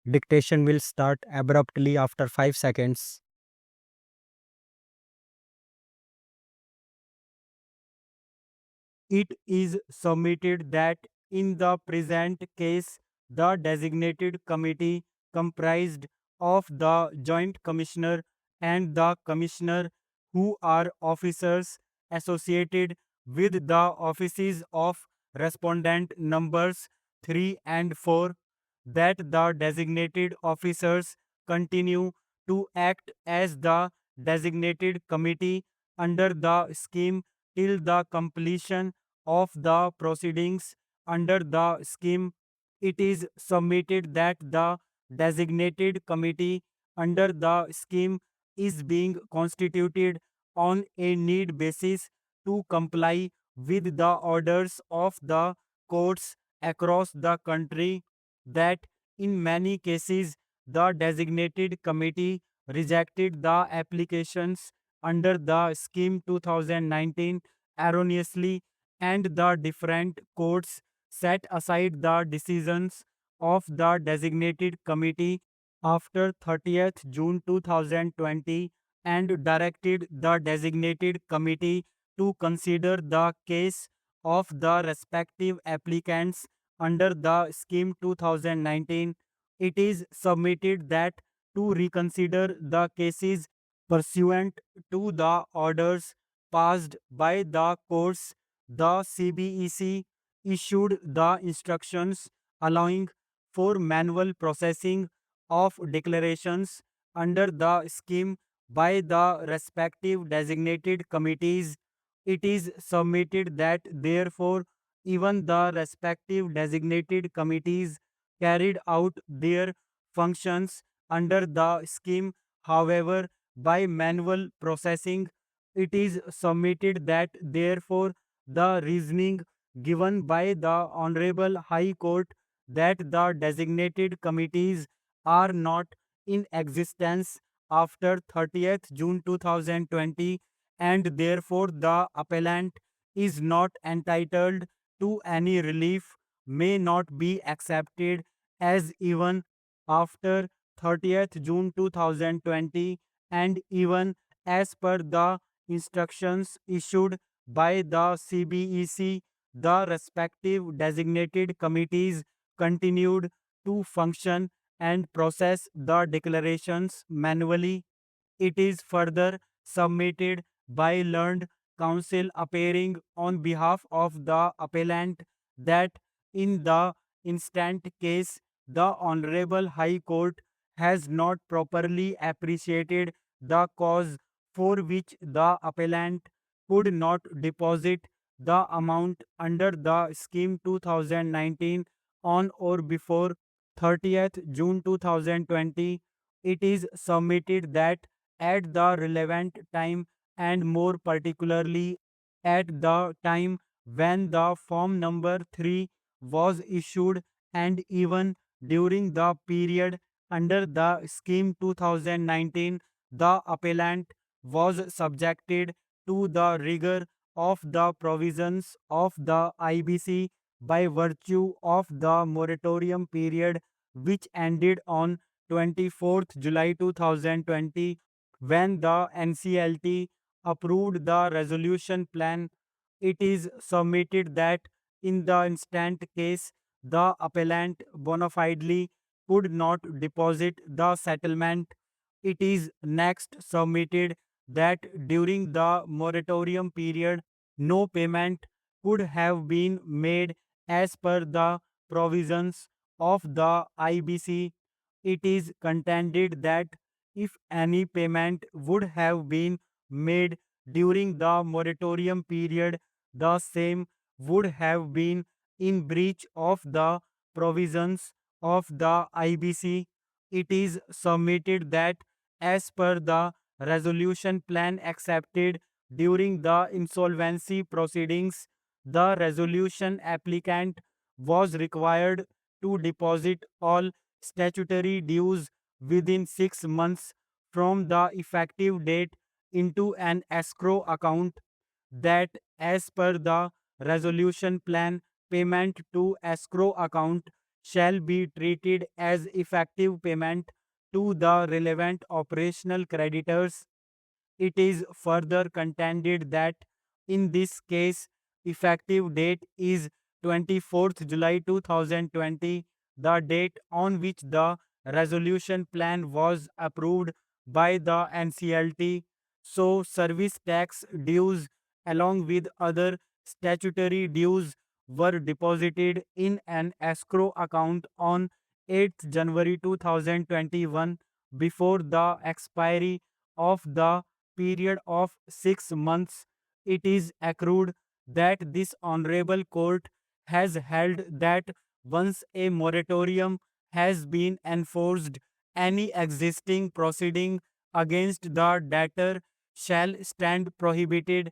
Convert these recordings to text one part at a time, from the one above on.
Dictation will start abruptly after 5 seconds. It is submitted that in the present case, the designated committee comprised of the Joint Commissioner and the Commissioner who are officers associated with the offices of respondent numbers 3 and 4, that the designated officers continue to act as the designated committee under the scheme till the completion of the proceedings under the scheme. It is submitted that the designated committee under the scheme is being constituted on a need basis to comply with the orders of the courts across the country, that in many cases the designated committee rejected the applications under the scheme 2019 erroneously, and the different courts set aside the decisions of the designated committee after 30th June 2020 and directed the designated committee to consider the case of the respective applicants under the scheme 2019. It is submitted that to reconsider the cases pursuant to the orders passed by the courts, the CBEC issued the instructions allowing for manual processing of declarations under the scheme by the respective designated committees. It is submitted that therefore even the respective designated committees carried out their functions under the scheme, however, by manual processing. It is submitted that therefore the reasoning given by the Honorable High Court that the designated committees are not in existence after 30th June 2020, and therefore the appellant is not entitled to any relief, may not be accepted as even after 30th June 2020, and even as per the instructions issued by the CBEC, the respective designated committees continued to function and process the declarations manually. It is further submitted by learned counsel appearing on behalf of the appellant that in the instant case, the Honorable High Court has not properly appreciated the cause for which the appellant could not deposit the amount under the scheme 2019 on or before 30th June 2020. It is submitted that at the relevant time, and more particularly at the time when the form number 3 was issued, and even during the period under the scheme 2019, the appellant was subjected to the rigor of the provisions of the IBC by virtue of the moratorium period which ended on 24th July 2020, when the NCLT approved the resolution plan. It is submitted that in the instant case, the appellant bona fidely could not deposit the settlement. It is next submitted that during the moratorium period, no payment could have been made as per the provisions of the IBC. It is contended that if any payment would have been made during the moratorium period, the same would have been in breach of the provisions of the IBC. It is submitted that as per the resolution plan accepted during the insolvency proceedings, the resolution applicant was required to deposit all statutory dues within 6 months from the effective date into an escrow account, that as per the resolution plan, payment to escrow account shall be treated as effective payment to the relevant operational creditors. It is further contended that in this case, effective date is 24th July 2020, the date on which the resolution plan was approved by the NCLT. So, service tax dues, along with other statutory dues, were deposited in an escrow account on 8th January 2021 before the expiry of the period of 6 months. It is accrued that this honorable court has held that once a moratorium has been enforced, any existing proceeding against the debtor shall stand prohibited.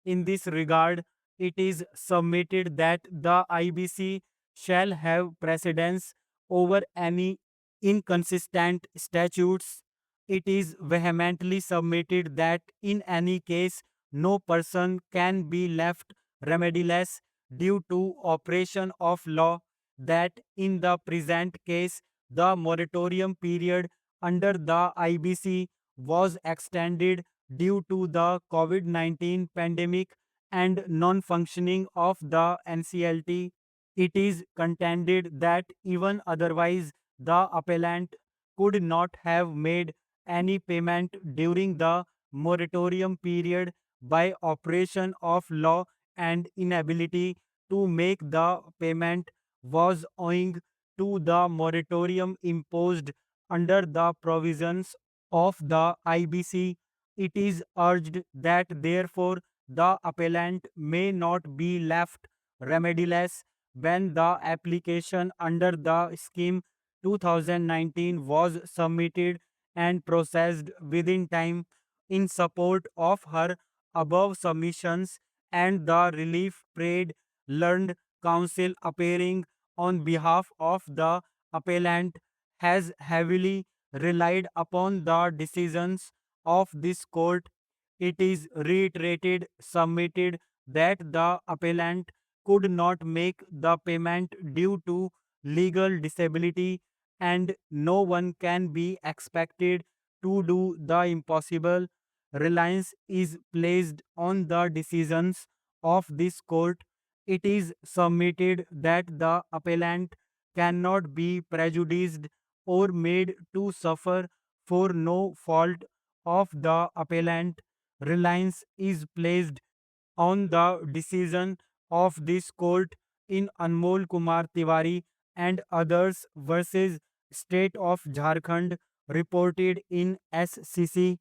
In this regard, it is submitted that the IBC shall have precedence over any inconsistent statutes. It is vehemently submitted that in any case no person can be left remediless due to operation of law, that in the present case the moratorium period under the IBC was extended due to the COVID-19 pandemic and non-functioning of the NCLT. It is contended that even otherwise the appellant could not have made any payment during the moratorium period by operation of law, and inability to make the payment was owing to the moratorium imposed under the provisions of the IBC. It is urged that therefore the appellant may not be left remediless when the application under the scheme 2019 was submitted and processed within time. In support of her above submissions and the relief prayed, learned counsel appearing on behalf of the appellant has heavily relied upon the decisions of this court. It is reiterated, submitted that the appellant could not make the payment due to legal disability, and no one can be expected to do the impossible. Reliance is placed on the decisions of this court. It is submitted that the appellant cannot be prejudiced or made to suffer for no fault of the appellant. Reliance is placed on the decision of this court in Anmol Kumar Tiwari and others versus State of Jharkhand, reported in SCC.